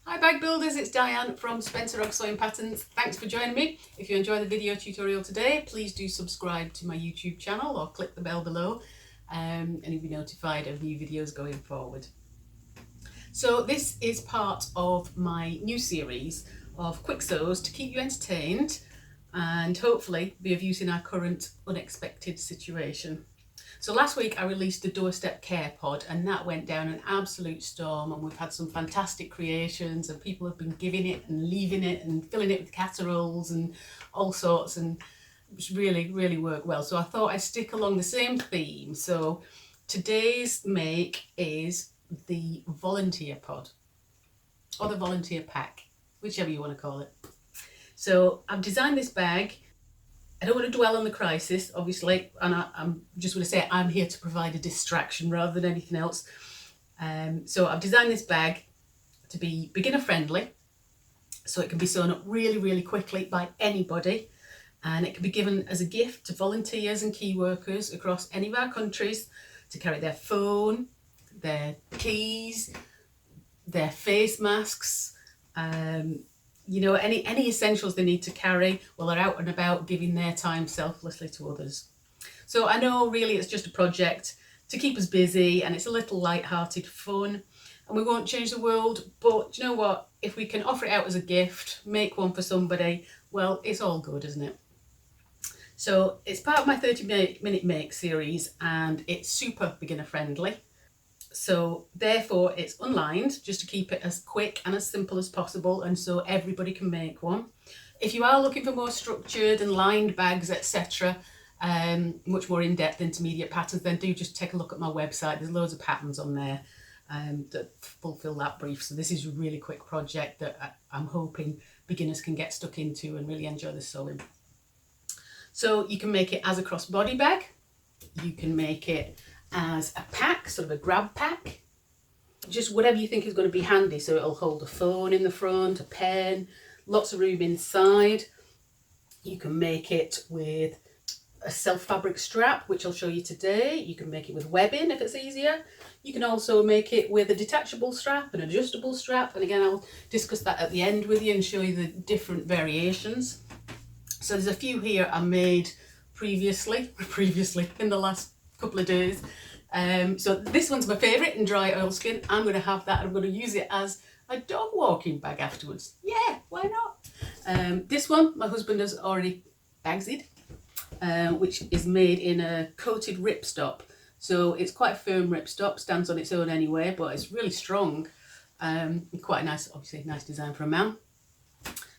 Hi bag builders, it's Diane from Spencer Sewing Patterns. Thanks for joining me. If you enjoy the video tutorial today, please do subscribe to my YouTube channel or click the bell below and you'll be notified of new videos going forward. So this is part of my new series of quick sews to keep you entertained and hopefully be of use in our current unexpected situation. So last week I released the doorstep care pod and that went down an absolute storm, and we've had some fantastic creations and people have been giving it and leaving it and filling it with casseroles and all sorts, and it's really worked well. So I thought I'd stick along the same theme. So today's make is the volunteer pod or the volunteer pack, whichever you want to call it. So I've designed this bag. I don't want to dwell on the crisis, obviously, and I'm just going to say I'm here to provide a distraction rather than anything else. So I've designed this bag to be beginner friendly, so it can be sewn up really quickly by anybody, and it can be given as a gift to volunteers and key workers across any of our countries to carry their phone, their keys, their face masks, you know, any essentials they need to carry while they're out and about giving their time selflessly to others. So I know really it's just a project to keep us busy and it's a little light-hearted fun, and we won't change the world, but you know what, if we can offer it out as a gift, make one for somebody, well, it's all good, isn't it? So it's part of my 30-minute make series and it's super beginner friendly. So therefore it's unlined, just to keep it as quick and as simple as possible, and so everybody can make one. If you are looking for more structured and lined bags, etc., much more in-depth intermediate patterns, then do just take a look at my website. There's loads of patterns on there that fulfill that brief. So this is a really quick project that I'm hoping beginners can get stuck into and really enjoy the sewing. So you can make it as a crossbody bag, you can make it as a pack, sort of a grab pack, just whatever you think is going to be handy. So it'll hold a phone in the front, a pen, lots of room inside. You can make it with a self fabric strap, which I'll show you today. You can make it with webbing if it's easier. You can also make it with a detachable strap, an adjustable strap, and again I'll discuss that at the end with you and show you the different variations. So there's a few here I made previously in the last couple of days. So this one's my favourite in dry oilskin. I'm going to have that. I'm going to use it as a dog walking bag afterwards. Yeah, why not? This one my husband has already bagsed, which is made in a coated ripstop. So it's quite a firm ripstop, stands on its own anyway, but it's really strong. Quite a nice, obviously nice design for a man.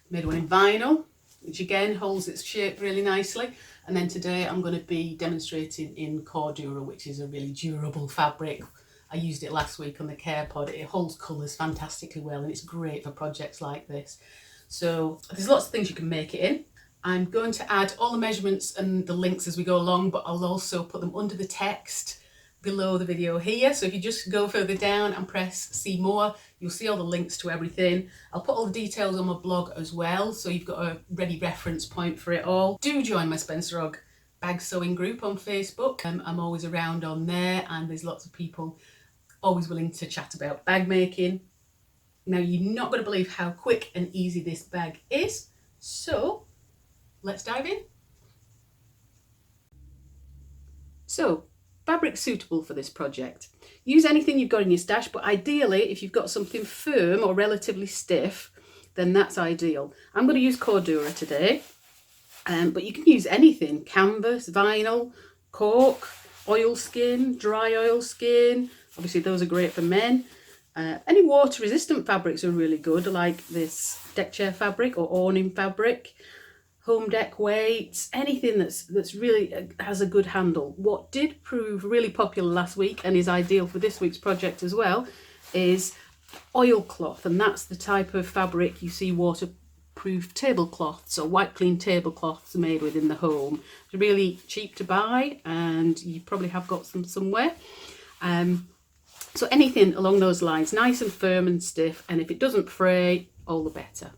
Made one in vinyl, which again holds its shape really nicely. And then today I'm going to be demonstrating in Cordura, which is a really durable fabric. I used it last week on the care pod. It holds colours fantastically well and it's great for projects like this. So there's lots of things you can make it in. I'm going to add all the measurements and the links as we go along, but I'll also put them under the text below the video here. So if you just go further down and press see more, you'll see all the links to everything. I'll put all the details on my blog as well, so you've got a ready reference point for it all. Do join my Spencer Og bag sewing group on Facebook. I'm always around on there and there's lots of people always willing to chat about bag making. Now you're not going to believe how quick and easy this bag is, so let's dive in. So fabric suitable for this project. Use anything you've got in your stash, but ideally if you've got something firm or relatively stiff, then that's ideal. I'm going to use Cordura today, but you can use anything: canvas, vinyl, cork, oilskin, dry oilskin. Obviously those are great for men. Any water resistant fabrics are really good, like this deck chair fabric or awning fabric. Home deck weights, anything that's really has a good handle. What did prove really popular last week and is ideal for this week's project as well is oilcloth, and that's the type of fabric you see waterproof tablecloths or wipe clean tablecloths made with in the home. It's really cheap to buy and you probably have got some somewhere. So anything along those lines, nice and firm and stiff, and if it doesn't fray, all the better.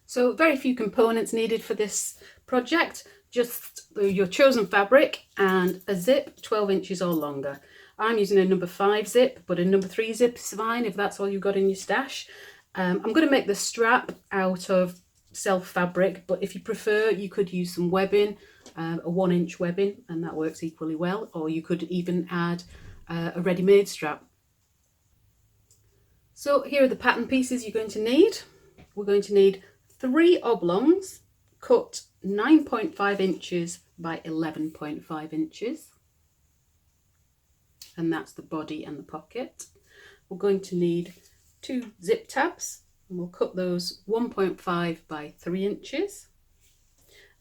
So very few components needed for this project. just your chosen fabric and a zip 12 inches or longer. I'm using a number 5 zip, but a number 3 zip is fine if that's all you've got in your stash. I'm going to make the strap out of self fabric, but if you prefer, you could use some webbing, a 1-inch webbing, and that works equally well, or you could even add a ready-made strap. So here are the pattern pieces you're going to need. We're going to need 3 oblongs cut 9.5 inches by 11.5 inches, and that's the body and the pocket. We're going to need 2 zip tabs, and we'll cut those 1.5 by 3 inches.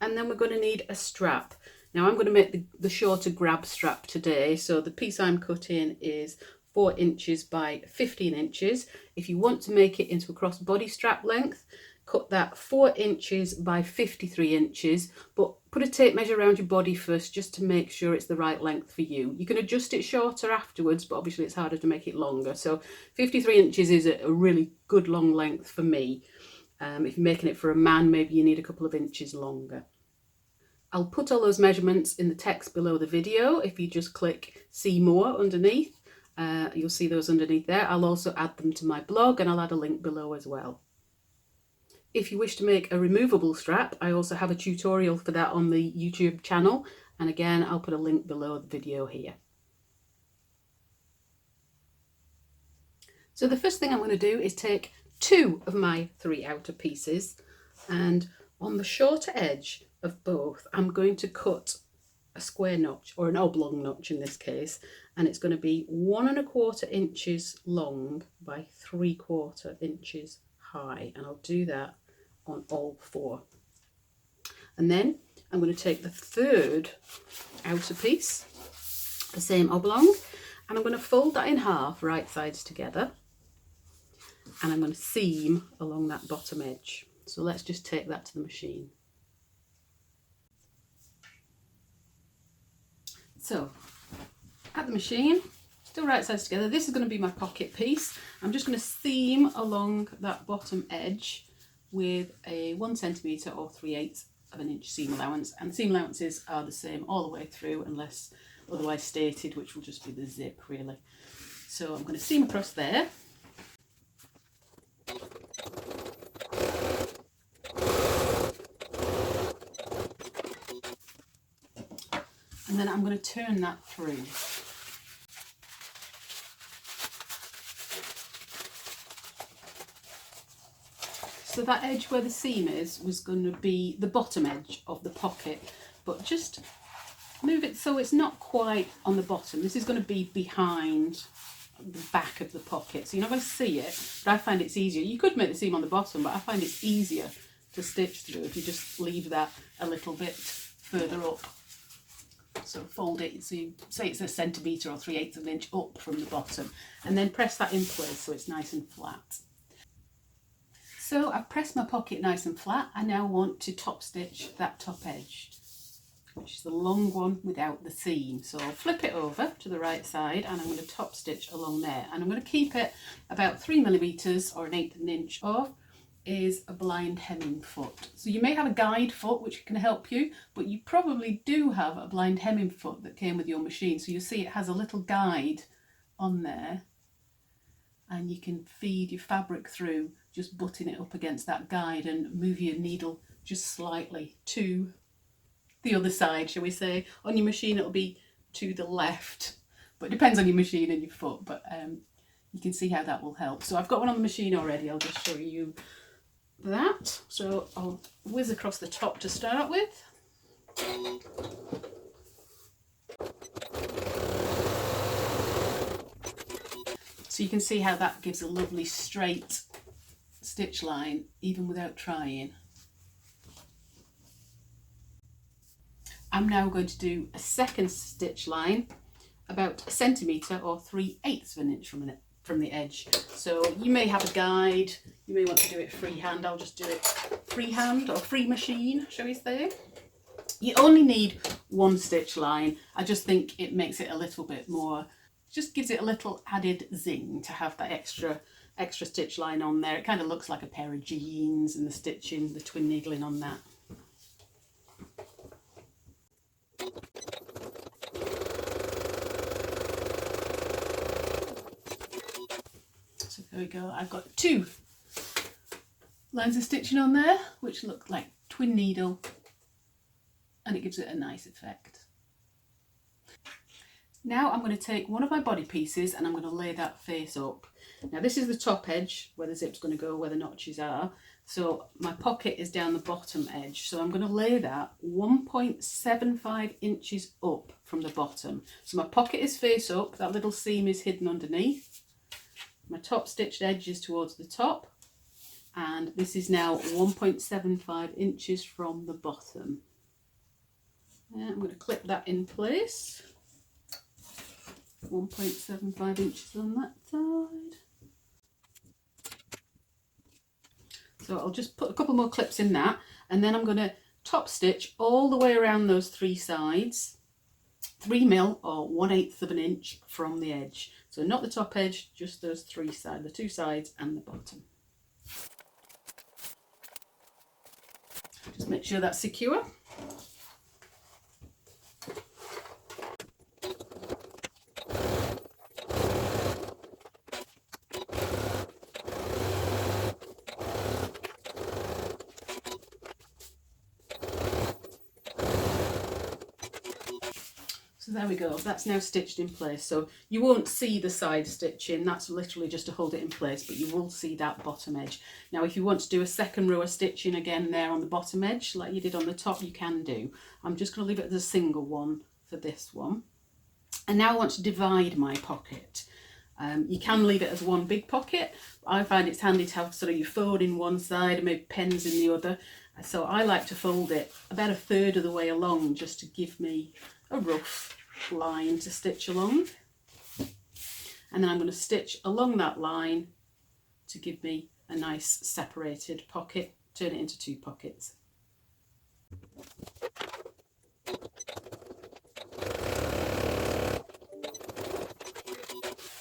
And then we're going to need a strap. Now I'm going to make the shorter grab strap today, so the piece I'm cutting is 4 inches by 15 inches. If you want to make it into a crossbody strap length, cut that 4 inches by 53 inches, but put a tape measure around your body first just to make sure it's the right length for you. You can adjust it shorter afterwards, but obviously it's harder to make it longer. So 53 inches is a really good long length for me. If you're making it for a man, maybe you need a couple of inches longer. I'll put all those measurements in the text below the video. If you just click see more underneath, you'll see those underneath there. I'll also add them to my blog, and I'll add a link below as well. If you wish to make a removable strap, I also have a tutorial for that on the YouTube channel, and again I'll put a link below the video here. So the first thing I'm going to do is take 2 of my 3 outer pieces, and on the shorter edge of both I'm going to cut a square notch, or an oblong notch in this case, and it's going to be 1¼ inches long by 3/4 inches high, and I'll do that on all 4. And then I'm going to take the 3rd outer piece, the same oblong, and I'm going to fold that in half, right sides together, and I'm going to seam along that bottom edge. So let's just take that to the machine. So at the machine, still right sides together, this is going to be my pocket piece. I'm just going to seam along that bottom edge with a 1 centimetre or 3/8 of an inch seam allowance, and seam allowances are the same all the way through unless otherwise stated, which will just be the zip really. So I'm going to seam across there. And then I'm going to turn that through. So that edge where the seam is was going to be the bottom edge of the pocket, but just move it so it's not quite on the bottom. This is going to be behind the back of the pocket, so you're not going to see it, but I find it's easier. You could make the seam on the bottom, but I find it's easier to stitch through if you just leave that a little bit further up. So fold it, so you say it's 1 centimetre or 3/8 of an inch up from the bottom, and then press that in place so it's nice and flat. So I've pressed my pocket nice and flat. I now want to top stitch that top edge, which is the long one without the seam. So I'll flip it over to the right side, and I'm going to top stitch along there, and I'm going to keep it about 3mm or 1/8 of an inch off is a blind hemming foot. So you may have a guide foot which can help you, but you probably do have a blind hemming foot that came with your machine. So you'll see it has a little guide on there, and you can feed your fabric through just butting it up against that guide and move your needle just slightly to the other side, shall we say. On your machine it'll be to the left, but it depends on your machine and your foot, but you can see how that will help. So I've got one on the machine already. I'll just show you that. So I'll whiz across the top to start with. So you can see how that gives a lovely straight stitch line even without trying. I'm now going to do a second stitch line about 1 centimetre or 3/8 of an inch from the edge. So you may have a guide, you may want to do it freehand. I'll just do it freehand or free machine, shall we say. You only need 1 stitch line. I just think it makes it a little bit more, just gives it a little added zing to have that extra stitch line on there. It kind of looks like a pair of jeans, and the stitching, the twin needling on that. There we go. I've got 2 lines of stitching on there, which look like twin needle, and it gives it a nice effect. Now I'm going to take one of my body pieces and I'm going to lay that face up. Now this is the top edge where the zip's going to go, where the notches are. So my pocket is down the bottom edge. So I'm going to lay that 1.75 inches up from the bottom. So my pocket is face up, that little seam is hidden underneath. My top stitched edge is towards the top. And this is now 1.75 inches from the bottom. And I'm going to clip that in place. 1.75 inches on that side. So I'll just put a couple more clips in that, and then I'm going to top stitch all the way around those 3 sides, 3 mil or 1/8 of an inch from the edge. So not the top edge, just those 3 sides, the 2 sides and the bottom. Just make sure that's secure. So there we go, that's now stitched in place. So you won't see the side stitching, that's literally just to hold it in place, but you will see that bottom edge. Now if you want to do a second row of stitching again there on the bottom edge, like you did on the top, you can do. I'm just going to leave it as a single one for this one. And now I want to divide my pocket. You can leave it as one big pocket. I find it's handy to have sort of your phone in one side and maybe pens in the other. So I like to fold it about 1/3 of the way along, just to give me a rough line to stitch along. And then I'm going to stitch along that line to give me a nice separated pocket, turn it into 2 pockets.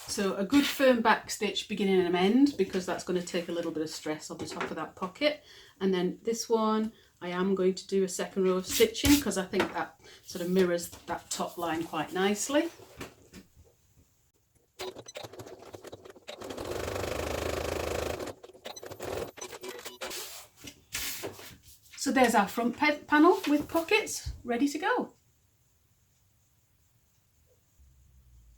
So a good firm back stitch beginning and end, because that's going to take a little bit of stress on the top of that pocket. And then this one I am going to do a second row of stitching because I think that sort of mirrors that top line quite nicely. So there's our front panel with pockets ready to go.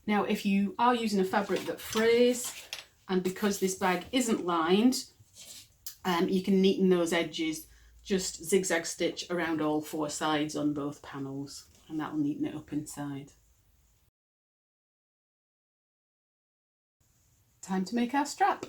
Now if you are using a fabric that frays, and because this bag isn't lined, you can neaten those edges, just zigzag stitch around all 4 sides on both panels, and that will neaten it up inside. Time to make our strap.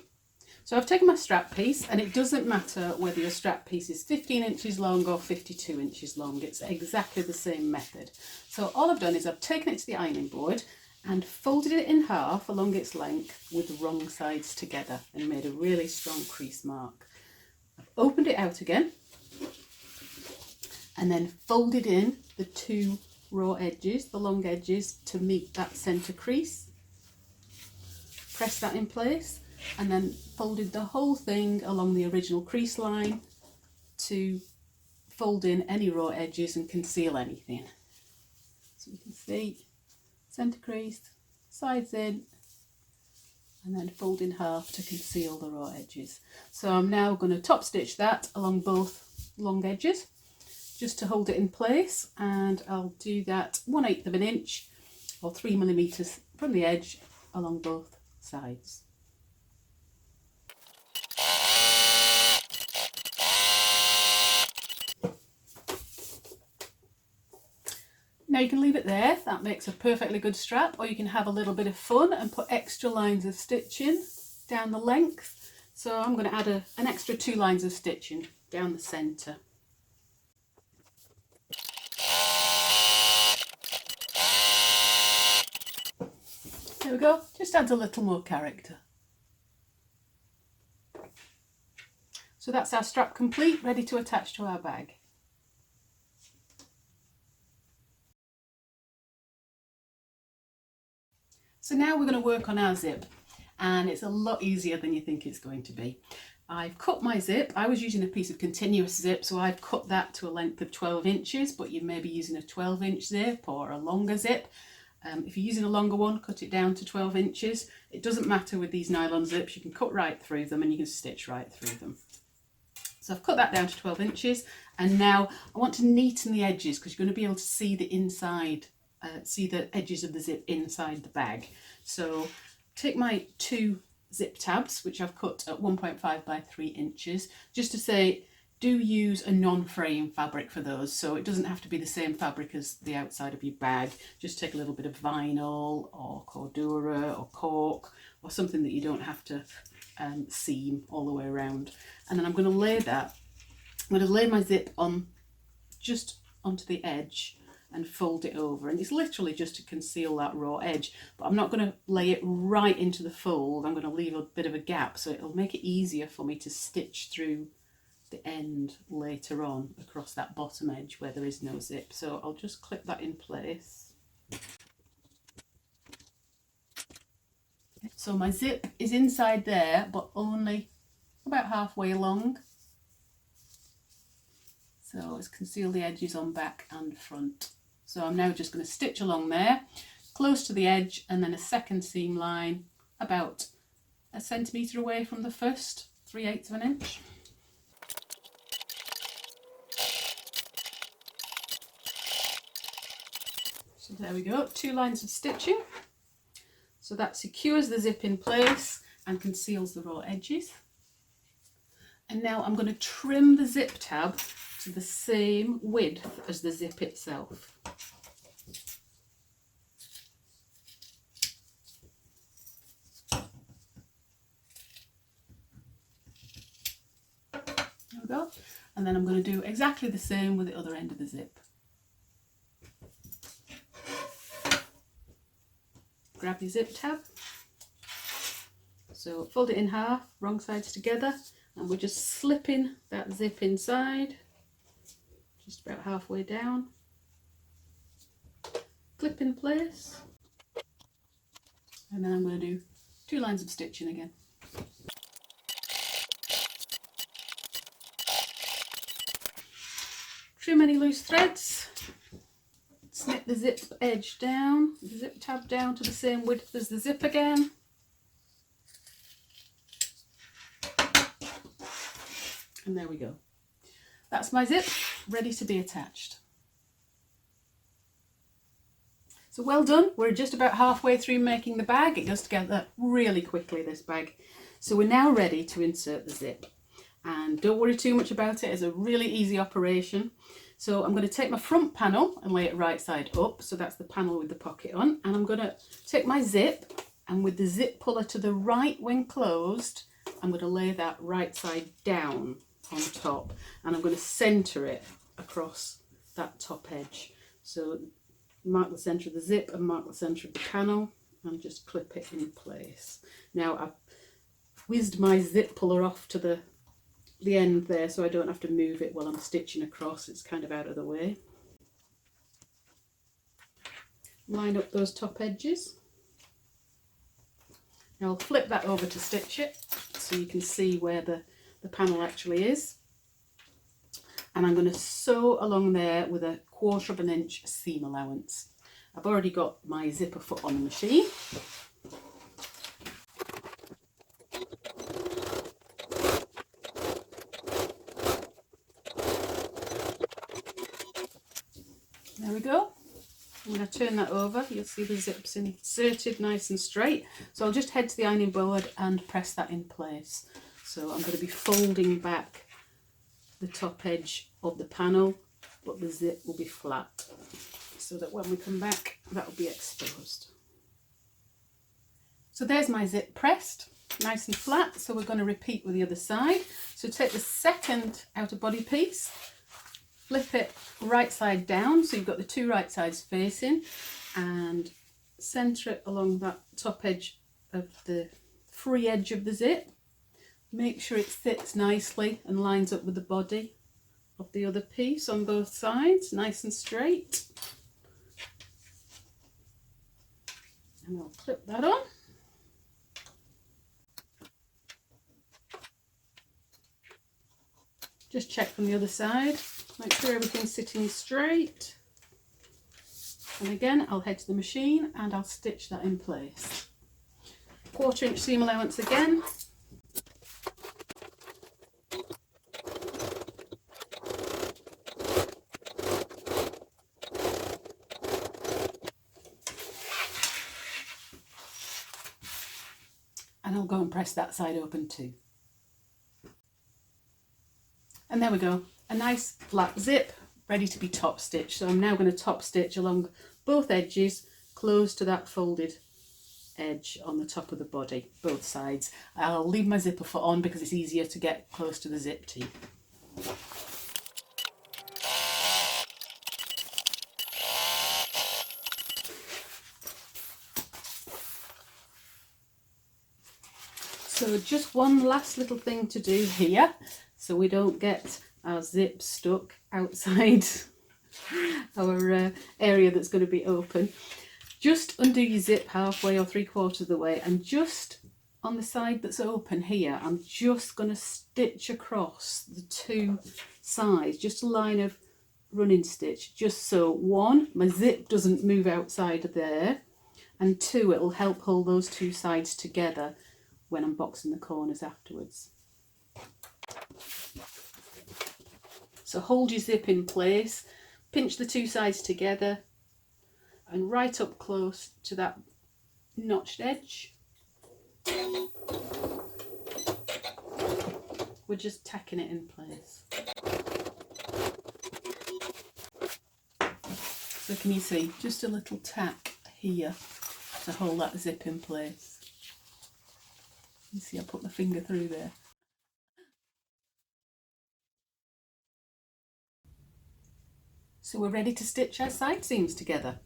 So I've taken my strap piece, and it doesn't matter whether your strap piece is 15 inches long or 52 inches long, it's exactly the same method. So all I've done is I've taken it to the ironing board and folded it in half along its length with the wrong sides together and made a really strong crease mark. I've opened it out again and then folded in the 2 raw edges, the long edges, to meet that centre crease. Press that in place and then folded the whole thing along the original crease line to fold in any raw edges and conceal anything. So you can see centre crease, sides in, and then fold in half to conceal the raw edges. So I'm now going to top stitch that along both long edges just to hold it in place, and I'll do that 1/8 of an inch or 3 millimeters from the edge along both sides. Now you can leave it there, that makes a perfectly good strap, or you can have a little bit of fun and put extra lines of stitching down the length. So I'm going to add an extra 2 lines of stitching down the centre. There we go, just adds a little more character. So that's our strap complete, ready to attach to our bag. So now we're going to work on our zip, and it's a lot easier than you think it's going to be. I've cut my zip. I was using a piece of continuous zip, so I've cut that to a length of 12 inches, but you may be using a 12-inch zip or a longer zip. If you're using a longer one, cut it down to 12 inches. It doesn't matter with these nylon zips, you can cut right through them and you can stitch right through them. So I've cut that down to 12 inches, and now I want to neaten the edges because you're going to be able to see the inside, see the edges of the zip inside the bag. So take my 2 zip tabs, which I've cut at 1.5 by 3 inches, just to say, do use a non-fraying fabric for those, so it doesn't have to be the same fabric as the outside of your bag. Just take a little bit of vinyl or cordura or cork or something that you don't have to seam all the way around. And then I'm going to lay that, I'm going to lay my zip on just onto the edge and fold it over, and it's literally just to conceal that raw edge, but I'm not going to lay it right into the fold. I'm going to leave a bit of a gap so it'll make it easier for me to stitch through the end later on across that bottom edge where there is no zip. So I'll just clip that in place. So my zip is inside there, but only about halfway along. So let's conceal the edges on back and front. So I'm now just going to stitch along there, close to the edge, and then a second seam line about 1 centimetre away from the first, 3/8 of an inch. So there we go, 2 lines of stitching. So that secures the zip in place and conceals the raw edges. And now I'm going to trim the zip tab to the same width as the zip itself. There we go. And then I'm going to do exactly the same with the other end of the zip. Grab your zip tab, so fold it in half, wrong sides together, and we're just slipping that zip inside, just about halfway down, clip in place, and then I'm going to do 2 lines of stitching again. Trim any loose threads. Snip the zip edge down, the zip tab down to the same width as the zip again. And there we go. That's my zip, ready to be attached. So well done, we're just about halfway through making the bag. It goes together really quickly, this bag. So we're now ready to insert the zip. And don't worry too much about it, it's a really easy operation. So I'm going to take my front panel and lay it right side up, so that's the panel with the pocket on, and I'm going to take my zip, and with the zip puller to the right when closed, I'm going to lay that right side down on top, and I'm going to centre it across that top edge. So mark the centre of the zip and mark the centre of the panel and just clip it in place. Now I've whizzed my zip puller off to the end there so I don't have to move it while I'm stitching across. It's kind of out of the way. Line up those top edges. Now I'll flip that over to stitch it so you can see where the panel actually is. And I'm going to sew along there with a 1/4 of an inch seam allowance. I've already got my zipper foot on the machine. There we go. I'm going to turn that over. You'll see the zips inserted nice and straight. So I'll just head to the ironing board and press that in place. So I'm going to be folding back the top edge of the panel, but the zip will be flat, so that when we come back, that will be exposed. So there's my zip pressed, nice and flat. So we're going to repeat with the other side. So take the second outer body piece, flip it right side down, so you've got the 2 right sides facing, and centre it along that top edge of the free edge of the zip. Make sure it fits nicely and lines up with the body of the other piece on both sides, nice and straight. And I'll clip that on. Just check from the other side, make sure everything's sitting straight. And again, I'll head to the machine and I'll stitch that in place. 1/4 inch seam allowance again. And I'll go and press that side open too. And there we go, a nice flat zip ready to be top stitched. So I'm now going to top stitch along both edges, close to that folded edge on the top of the body, both sides. I'll leave my zipper foot on because it's easier to get close to the zip teeth. So just one last little thing to do here so we don't get our zip stuck outside our area that's going to be open. Just undo your zip halfway or 3/4 of the way, and just on the side that's open here, I'm just going to stitch across the two sides, just a line of running stitch, just so one, my zip doesn't move outside of there, and two, it'll help hold those two sides together when I'm boxing the corners afterwards. So hold your zip in place, pinch the two sides together, and right up close to that notched edge, we're just tacking it in place. So can you see, just a little tack here to hold that zip in place. You see I put my finger through there. So we're ready to stitch our side seams together.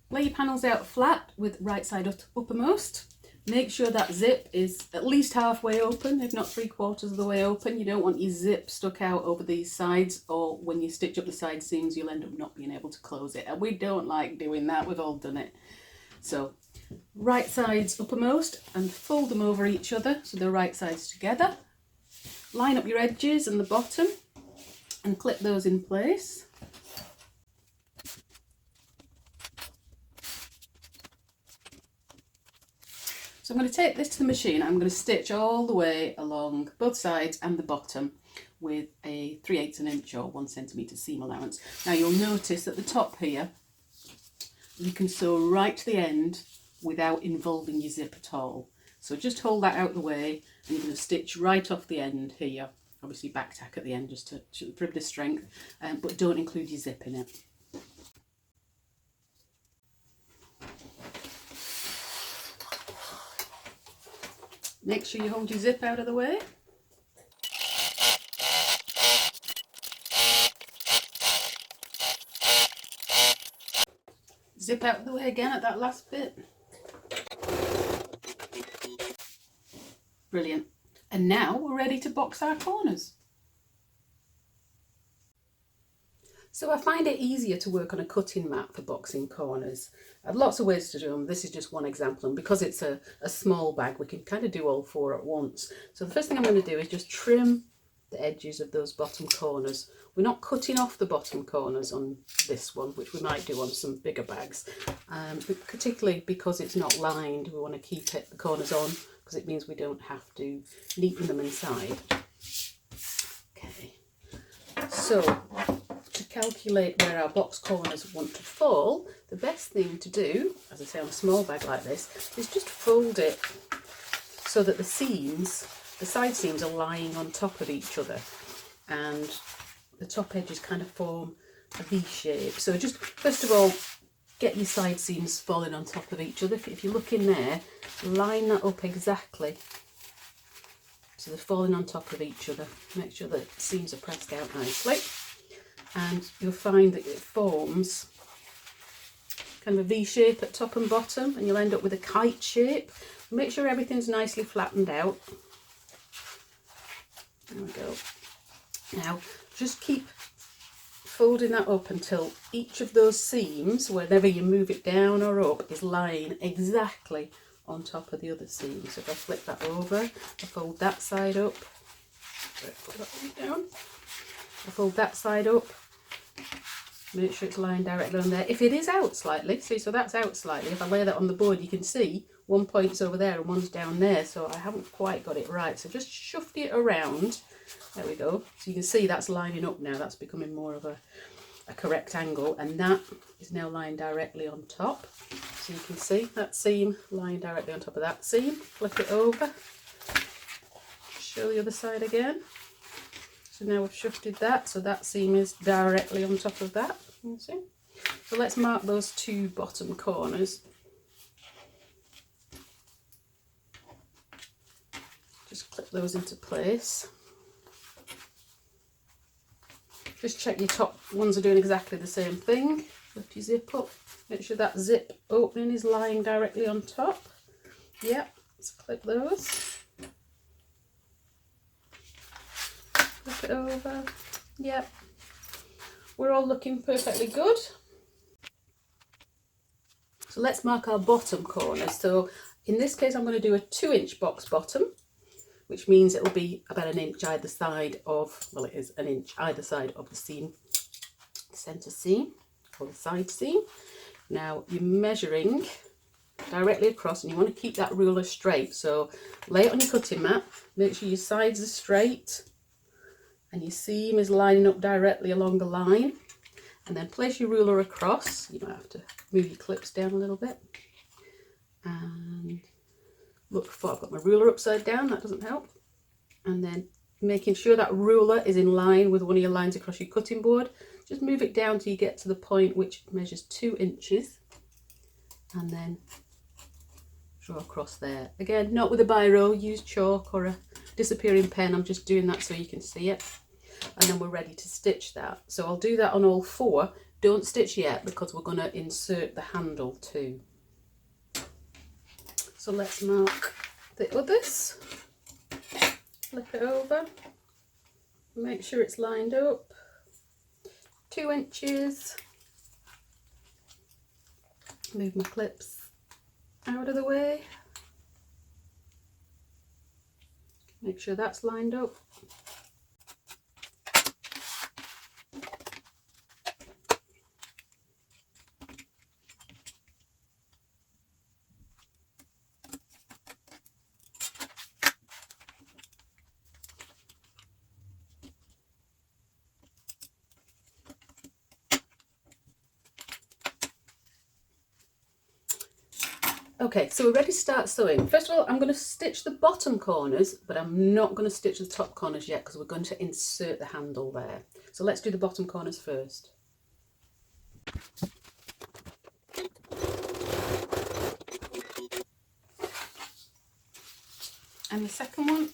Lay your panels out flat with right side uppermost. Make sure that zip is at least halfway open, if not 3/4 of the way open. You don't want your zip stuck out over these sides, or when you stitch up the side seams you'll end up not being able to close it. And we don't like doing that, we've all done it. So right sides uppermost and fold them over each other so they're right sides together. Line up your edges and the bottom and clip those in place. So I'm going to take this to the machine. I'm going to stitch all the way along both sides and the bottom with a 3/8 inch or 1 centimetre seam allowance. Now you'll notice at the top here, you can sew right to the end without involving your zip at all. So just hold that out the way and you're going to stitch right off the end here. Obviously back tack at the end just for a bit of strength, but don't include your zip in it. Make sure you hold your zip out of the way. Zip out of the way again at that last bit. Brilliant. And now we're ready to box our corners. So I find it easier to work on a cutting mat for boxing corners. I have lots of ways to do them. This is just one example, and because it's a small bag we can kind of do all four at once. So the first thing I'm going to do is just trim the edges of those bottom corners. We're not cutting off the bottom corners on this one, which we might do on some bigger bags, but particularly because it's not lined we want to keep the corners on, because it means we don't have to neaten them inside. Okay, so to calculate where our box corners want to fall, the best thing to do, as I say on a small bag like this, is just fold it so that the side seams are lying on top of each other and the top edges kind of form a V shape. So just first of all get your side seams falling on top of each other. If you look in there, line that up exactly so they're falling on top of each other. Make sure the seams are pressed out nicely, and you'll find that it forms kind of a V shape at top and bottom, and you'll end up with a kite shape. Make sure everything's nicely flattened out. There we go. Now just keep folding that up until each of those seams, whenever you move it down or up, is lying exactly on top of the other seam. So if I flip that over, I fold that side up, put that one down, I fold that side up, Make sure it's lying directly on there. If it is out slightly, see, so that's out slightly. If I lay that on the board, you can see one point's over there and one's down there. So I haven't quite got it right. So just shuffle it around. There we go. So you can see that's lining up now. That's becoming more of a correct angle. And that is now lying directly on top. So you can see that seam lying directly on top of that seam. Flip it over. Show the other side again. So now we've shifted that, so that seam is directly on top of that. You see? So let's mark those two bottom corners. Just clip those into place. Just check your top ones are doing exactly the same thing. Lift your zip up. Make sure that zip opening is lying directly on top. Yep, let's clip those. Flip it over. Yep. We're all looking perfectly good. So let's mark our bottom corners. So in this case, I'm going to do a 2-inch box bottom, which means it'll be about an inch either side of, well, it is an inch either side of the seam, the centre seam or the side seam. Now you're measuring directly across and you want to keep that ruler straight. So lay it on your cutting mat, make sure your sides are straight and your seam is lining up directly along the line, and then place your ruler across. You might have to move your clips down a little bit and look for, I've got my ruler upside down, that doesn't help, and then making sure that ruler is in line with one of your lines across your cutting board. Just move it down till you get to the point which measures 2 inches and then draw across there. Again, not with a biro, use chalk or a disappearing pen. I'm just doing that so you can see it, and then we're ready to stitch that. So I'll do that on all 4. Don't stitch yet because we're going to insert the handle too. So let's mark the others. Flip it over, make sure it's lined up. 2 inches. Move my clips out of the way. Make sure that's lined up. Okay, so we're ready to start sewing. First of all, I'm going to stitch the bottom corners, but I'm not going to stitch the top corners yet because we're going to insert the handle there. So let's do the bottom corners first. And the second one.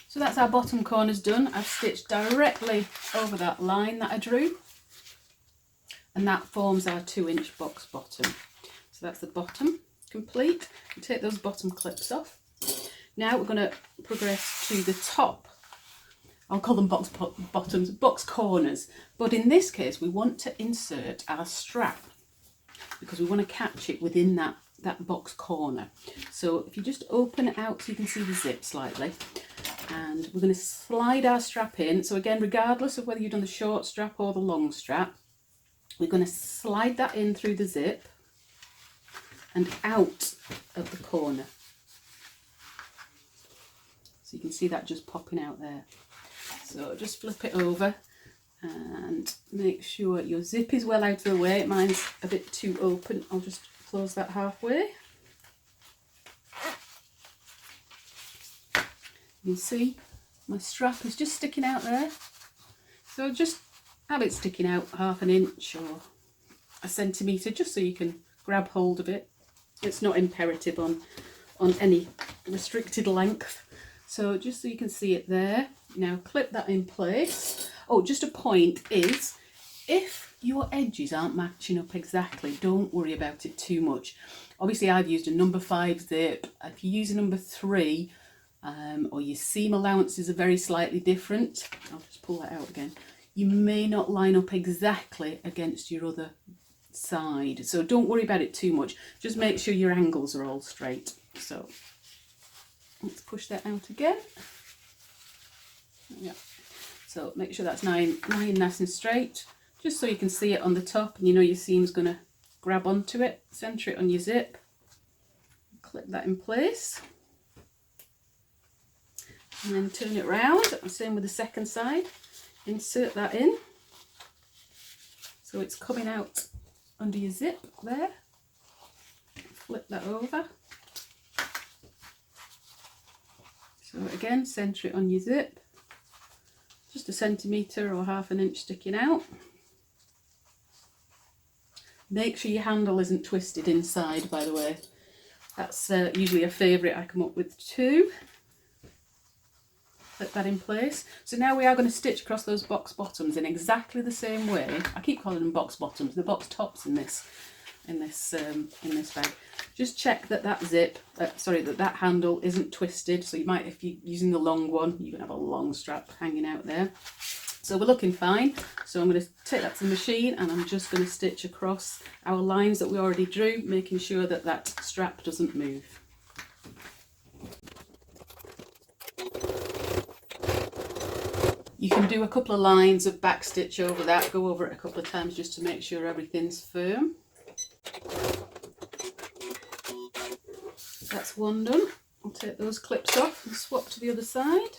So that's our bottom corners done. I've stitched directly over that line that I drew, and that forms our 2-inch box bottom. So that's the bottom complete. We take those bottom clips off. Now we're going to progress to the top. I'll call them box bottoms, box corners, but in this case we want to insert our strap because we want to catch it within that box corner. So if you just open it out so you can see the zip slightly, and we're going to slide our strap in. So again, regardless of whether you've done the short strap or the long strap, we're going to slide that in through the zip and out of the corner. So you can see that just popping out there. So just flip it over and make sure your zip is well out of the way. Mine's a bit too open. I'll just close that halfway. You can see my strap is just sticking out there. So just have it sticking out half an inch or a centimetre just so you can grab hold of it. It's not imperative on any restricted length. So just so you can see it there. Now clip that in place. Oh, just a point is, if your edges aren't matching up exactly, don't worry about it too much. Obviously I've used a number 5 zip. If you use a number 3, or your seam allowances are very slightly different, I'll just pull that out again, you may not line up exactly against your other side. So don't worry about it too much. Just make sure your angles are all straight. So Let's push that out again. Yeah. So make sure that's nice and straight, just so you can see it on the top and you know your seam's going to grab onto it. Centre it on your zip, clip that in place, and then turn it round. Same with the second side. Insert that in so it's coming out under your zip there. Flip that over. So again, centre it on your zip. Just 1 centimetre or 1/2 inch sticking out. Make sure your handle isn't twisted inside, by the way. That's usually a favourite I come up with too. Put that in place. So now we are going to stitch across those box bottoms in exactly the same way. I keep calling them box bottoms, they're box tops in this bag. Just check that that handle isn't twisted. So you might, if you're using the long one, you can have a long strap hanging out there. So we're looking fine. So I'm going to take that to the machine and I'm just going to stitch across our lines that we already drew, making sure that that strap doesn't move. You can do a couple of lines of back stitch over that, go over it a couple of times just to make sure everything's firm. That's one done. I'll take those clips off and swap to the other side.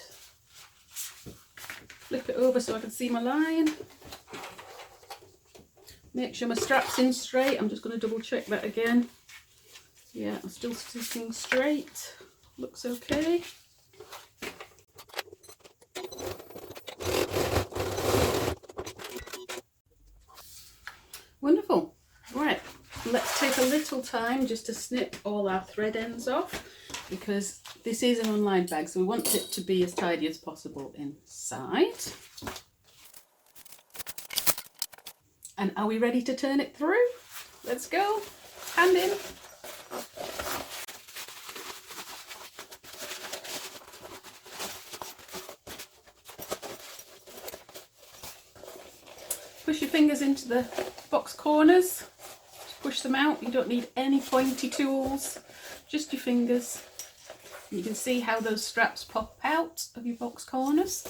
Flip it over so I can see my line. Make sure my strap's in straight. I'm just going to double check that again. Yeah, I'm still stitching straight. Looks okay. Wonderful. Right, let's take a little time just to snip all our thread ends off, because this is an unlined bag, so we want it to be as tidy as possible inside. And are we ready to turn it through? Let's go. Hand in. Push your fingers into the box corners to push them out. You don't need any pointy tools, just your fingers. You can see how those straps pop out of your box corners.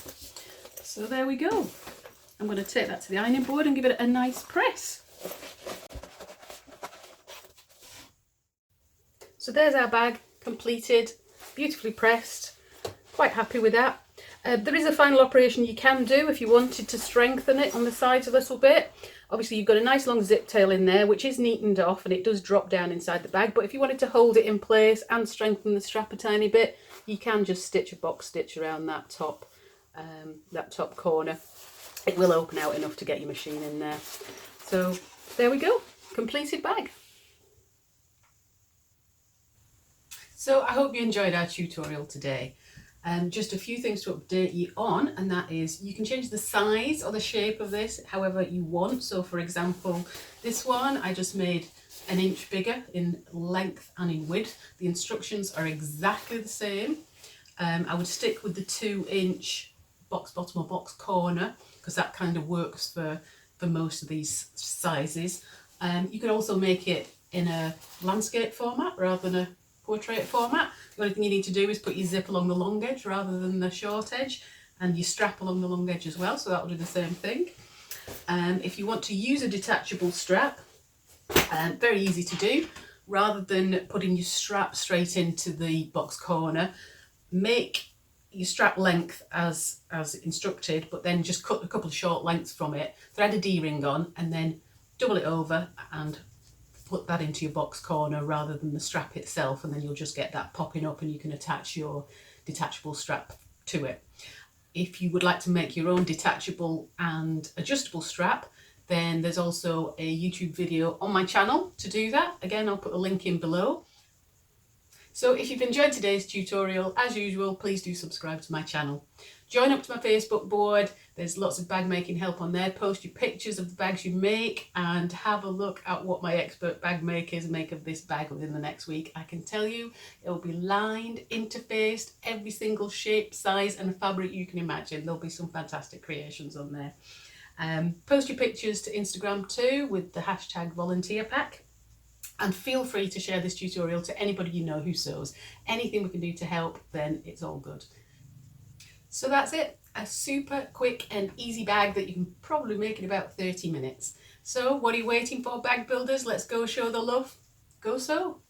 So there we go. I'm going to take that to the ironing board and give it a nice press. So there's our bag completed, beautifully pressed. Quite happy with that. There is a final operation you can do if you wanted to strengthen it on the sides a little bit. Obviously you've got a nice long zip tail in there which is neatened off and it does drop down inside the bag, but if you wanted to hold it in place and strengthen the strap a tiny bit, you can just stitch a box stitch around that top corner. It will open out enough to get your machine in there. So there we go, completed bag. So I hope you enjoyed our tutorial today. Just a few things to update you on, and that is you can change the size or the shape of this however you want. So for example, this one I just made 1 inch bigger in length and in width. The instructions are exactly the same. I would stick with the 2 inch box bottom or box corner because that kind of works for most of these sizes. You can also make it in a landscape format rather than a portrait format. The only thing you need to do is put your zip along the long edge rather than the short edge, and your strap along the long edge as well, so that will do the same thing. If you want to use a detachable strap, very easy to do. Rather than putting your strap straight into the box corner, make your strap length as instructed, but then just cut a couple of short lengths from it, thread a D-ring on, and then double it over and put that into your box corner rather than the strap itself, and then you'll just get that popping up and you can attach your detachable strap to it. If you would like to make your own detachable and adjustable strap, then there's also a YouTube video on my channel to do that. Again, I'll put a link in below. So if you've enjoyed today's tutorial, as usual, please do subscribe to my channel. Join up to my Facebook board. There's lots of bag making help on there. Post your pictures of the bags you make and have a look at what my expert bag makers make of this bag within the next week. I can tell you it will be lined, interfaced, every single shape, size and fabric you can imagine. There'll be some fantastic creations on there. Post your pictures to Instagram too with the hashtag volunteer pack. And feel free to share this tutorial to anybody you know who sews. Anything we can do to help, then it's all good. So that's it, a super quick and easy bag that you can probably make in about 30 minutes. So what are you waiting for, bag builders? Let's go show the love. Go sew.